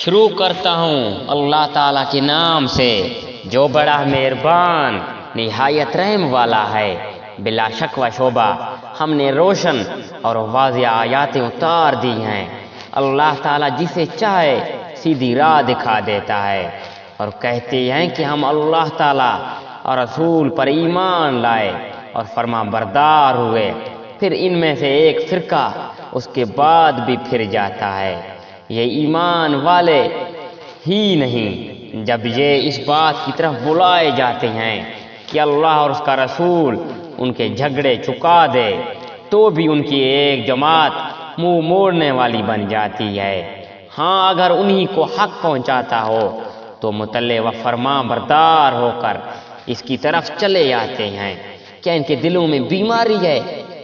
شروع کرتا ہوں اللہ تعالیٰ کے نام سے جو بڑا مہربان نہایت رحم والا ہے۔ بلا شک و شبہ ہم نے روشن اور واضح آیاتیں اتار دی ہیں۔ اللہ تعالیٰ جسے چاہے سیدھی راہ دکھا دیتا ہے، اور کہتے ہیں کہ ہم اللہ تعالیٰ اور رسول پر ایمان لائے اور فرما بردار ہوئے، پھر ان میں سے ایک فرقہ اس کے بعد بھی پھر جاتا ہے۔ یہ ایمان والے ہی نہیں جب یہ اس بات کی طرف بلائے جاتے ہیں کہ اللہ اور اس کا رسول ان کے جھگڑے چکا دے، تو بھی ان کی ایک جماعت منہ موڑنے والی بن جاتی ہے۔ ہاں، اگر انہی کو حق پہنچاتا ہو تو مطلع و فرما بردار ہو کر اس کی طرف چلے آتے ہیں۔ کیا ان کے دلوں میں بیماری ہے،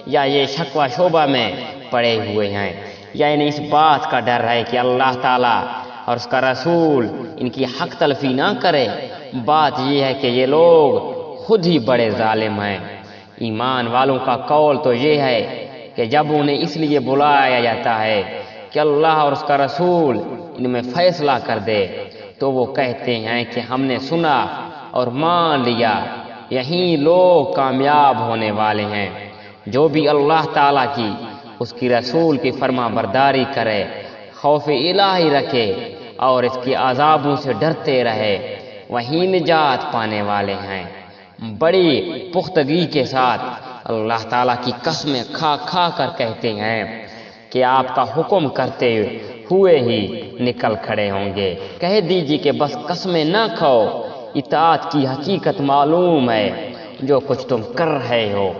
یا یہ شک و شبہ میں پڑے ہوئے ہیں، یا انہیں اس بات کا ڈر ہے کہ اللہ تعالیٰ اور اس کا رسول ان کی حق تلفی نہ کرے؟ بات یہ ہے کہ یہ لوگ خود ہی بڑے ظالم ہیں۔ ایمان والوں کا قول تو یہ ہے کہ جب انہیں اس لیے بلایا جاتا ہے کہ اللہ اور اس کا رسول ان میں فیصلہ کر دے، تو وہ کہتے ہیں کہ ہم نے سنا اور مان لیا۔ یہی لوگ کامیاب ہونے والے ہیں جو بھی اللہ تعالیٰ کی، اس کی رسول کی فرما برداری کرے، خوف الہی رکھے اور اس کے عذابوں سے ڈرتے رہے، وہی نجات پانے والے ہیں۔ بڑی پختگی کے ساتھ اللہ تعالیٰ کی قسمیں کھا کھا کر کہتے ہیں کہ آپ کا حکم کرتے ہوئے ہی نکل کھڑے ہوں گے۔ کہہ دیجیے کہ بس قسمیں نہ کھاؤ، اطاعت کی حقیقت معلوم ہے۔ جو کچھ تم کر رہے ہو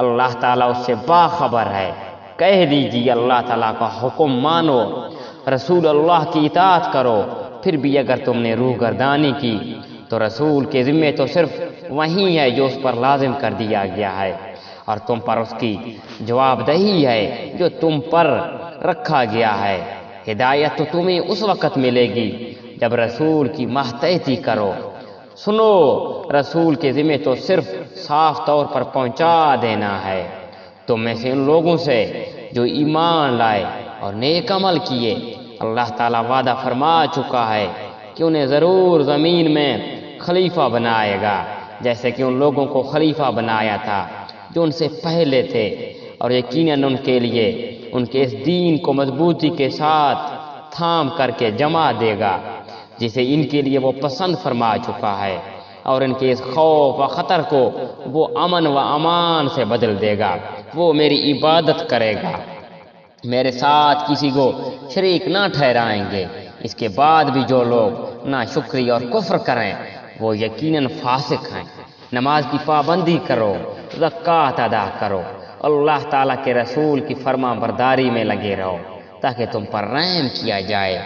اللہ تعالیٰ اس سے باخبر ہے۔ کہہ دیجیے اللہ تعالیٰ کا حکم مانو، رسول اللہ کی اطاعت کرو۔ پھر بھی اگر تم نے روح گردانی کی تو رسول کے ذمے تو صرف وہی ہے جو اس پر لازم کر دیا گیا ہے، اور تم پر اس کی جواب دہی ہے جو تم پر رکھا گیا ہے۔ ہدایت تو تمہیں اس وقت ملے گی جب رسول کی ماتحتی کرو۔ سنو، رسول کے ذمے تو صرف صاف طور پر پہنچا دینا ہے۔ تم میں سے ان لوگوں سے جو ایمان لائے اور نیک عمل کیے، اللہ تعالیٰ وعدہ فرما چکا ہے کہ انہیں ضرور زمین میں خلیفہ بنائے گا، جیسے کہ ان لوگوں کو خلیفہ بنایا تھا جو ان سے پہلے تھے، اور یقیناً ان کے لیے ان کے اس دین کو مضبوطی کے ساتھ تھام کر کے جمع دے گا جسے ان کے لیے وہ پسند فرما چکا ہے، اور ان کے اس خوف و خطر کو وہ امن و امان سے بدل دے گا۔ وہ میری عبادت کرے گا، میرے ساتھ کسی کو شریک نہ ٹھہرائیں گے۔ اس کے بعد بھی جو لوگ ناشکری اور کفر کریں وہ یقیناً فاسق ہیں۔ نماز کی پابندی کرو، زکوٰۃ ادا کرو، اللہ تعالیٰ کے رسول کی فرما برداری میں لگے رہو تاکہ تم پر رحم کیا جائے۔